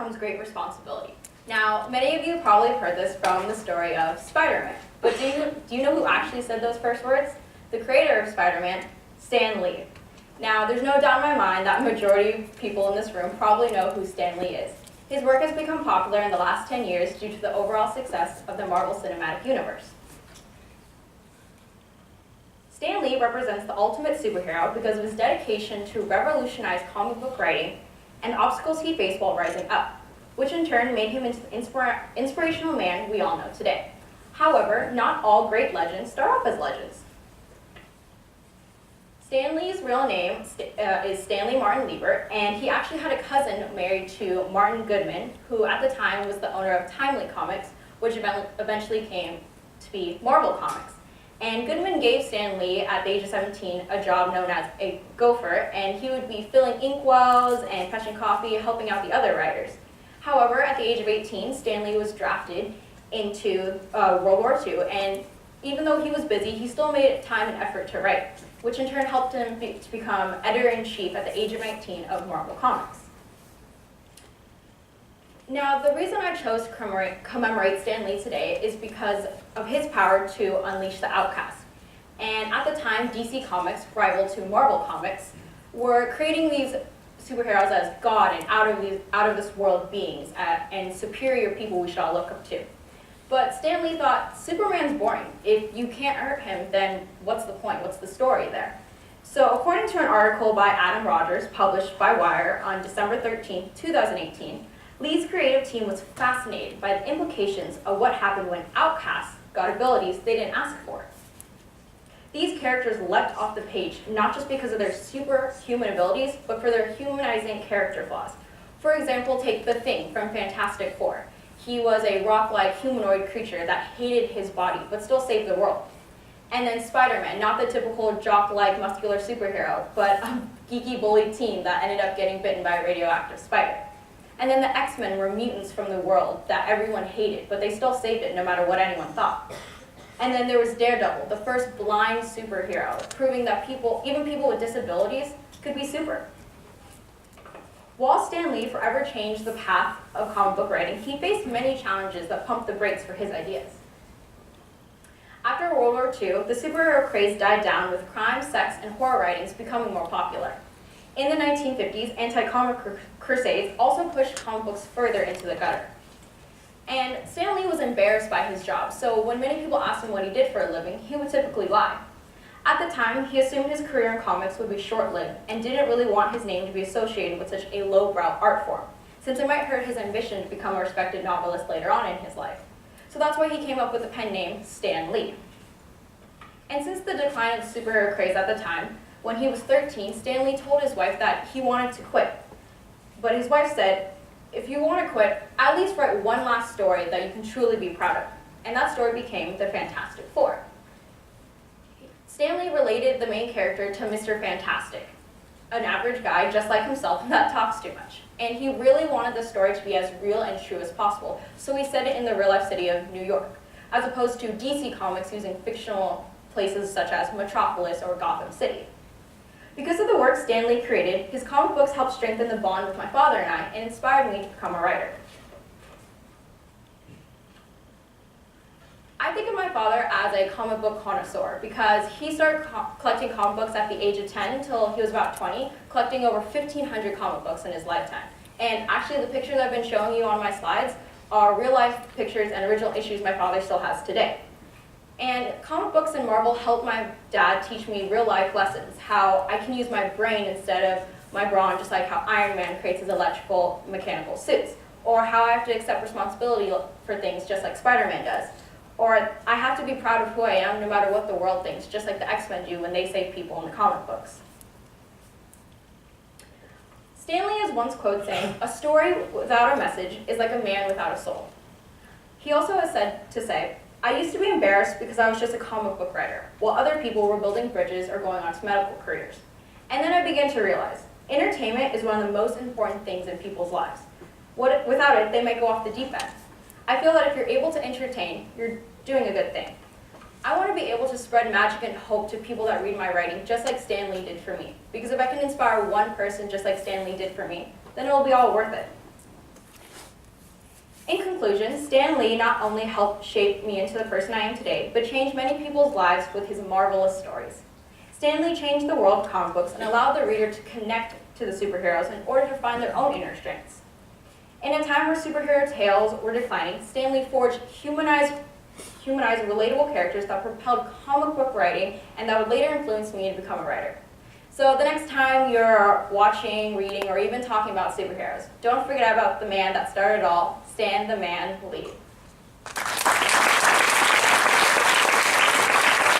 comes great responsibility. Now, many of you probably have heard this from the story of Spider-Man, but do you know who actually said those first words? The creator of Spider-Man, Stan Lee. Now, there's no doubt in my mind that majority of people in this room probably know who Stan Lee is. His work has become popular in the last 10 years due to the overall success of the Marvel Cinematic Universe. Stan Lee represents the ultimate superhero because of his dedication to revolutionize comic book writing and obstacles he faced while rising up, which in turn made him into the inspirational man we all know today. However, not all great legends start off as legends. Stan Lee's real name is Stanley Martin Liebert, and he actually had a cousin married to Martin Goodman, who at the time was the owner of Timely Comics, which eventually came to be Marvel Comics. And Goodman gave Stan Lee, at the age of 17, a job known as a gopher, and he would be filling inkwells and fetching coffee, helping out the other writers. However, at the age of 18, Stan Lee was drafted into World War II, and even though he was busy, he still made time and effort to write, which in turn helped him to become editor-in-chief at the age of 19 of Marvel Comics. Now, the reason I chose to commemorate Stan Lee today is because of his power to unleash the outcast. And at the time, DC Comics, rival to Marvel Comics, were creating these superheroes as God and out of this world beings and superior people we should all look up to. But Stan Lee thought, Superman's boring. If you can't hurt him, then what's the point? What's the story there? So according to an article by Adam Rogers, published by Wire on December 13, 2018, Lee's creative team was fascinated by the implications of what happened when outcasts got abilities they didn't ask for. These characters leapt off the page, not just because of their superhuman abilities, but for their humanizing character flaws. For example, take the Thing from Fantastic Four. He was a rock-like humanoid creature that hated his body, but still saved the world. And then Spider-Man, not the typical jock-like muscular superhero, but a geeky bullied teen that ended up getting bitten by a radioactive spider. And then the X-Men were mutants from the world that everyone hated, but they still saved it no matter what anyone thought. And then there was Daredevil, the first blind superhero, proving that even people with disabilities, could be super. While Stan Lee forever changed the path of comic book writing, he faced many challenges that pumped the brakes for his ideas. After World War II, the superhero craze died down with crime, sex, and horror writings becoming more popular. In the 1950s, anti-comic crusades also pushed comic books further into the gutter. And Stan Lee was embarrassed by his job, so when many people asked him what he did for a living, he would typically lie. At the time, he assumed his career in comics would be short-lived and didn't really want his name to be associated with such a lowbrow art form, since it might hurt his ambition to become a respected novelist later on in his life. So that's why he came up with the pen name Stan Lee. And since the decline of the superhero craze at the time, when he was 13, Stan Lee told his wife that he wanted to quit. But his wife said, if you want to quit, at least write one last story that you can truly be proud of. And that story became the Fantastic Four. Stan Lee related the main character to Mr. Fantastic, an average guy just like himself that talks too much. And he really wanted the story to be as real and true as possible, so he set it in the real-life city of New York, as opposed to DC Comics using fictional places such as Metropolis or Gotham City. Because of the work Stan Lee created, his comic books helped strengthen the bond with my father and I and inspired me to become a writer. I think of my father as a comic book connoisseur because he started collecting comic books at the age of 10 until he was about 20, collecting over 1,500 comic books in his lifetime. And actually the pictures I've been showing you on my slides are real-life pictures and original issues my father still has today. And comic books and Marvel helped my dad teach me real-life lessons, how I can use my brain instead of my brawn, just like how Iron Man creates his electrical mechanical suits, or how I have to accept responsibility for things just like Spider-Man does. Or I have to be proud of who I am no matter what the world thinks, just like the X-Men do when they save people in the comic books. Stan Lee has once quoted saying, "A story without a message is like a man without a soul." He also has said to say, "I used to be embarrassed because I was just a comic book writer, while other people were building bridges or going on to medical careers. And then I began to realize, entertainment is one of the most important things in people's lives. Without it, they might go off the deep end. I feel that if you're able to entertain, you're doing a good thing. I want to be able to spread magic and hope to people that read my writing, just like Stan Lee did for me. Because if I can inspire one person just like Stan Lee did for me, then it'll be all worth it." conclusion, Stan Lee not only helped shape me into the person I am today, but changed many people's lives with his marvelous stories. Stan Lee changed the world of comic books and allowed the reader to connect to the superheroes in order to find their own inner strengths. In a time where superhero tales were declining, Stan Lee forged humanized, relatable characters that propelled comic book writing and that would later influence me to become a writer. So the next time you're watching, reading, or even talking about superheroes, don't forget about the man that started it all, Stan the Man Lee.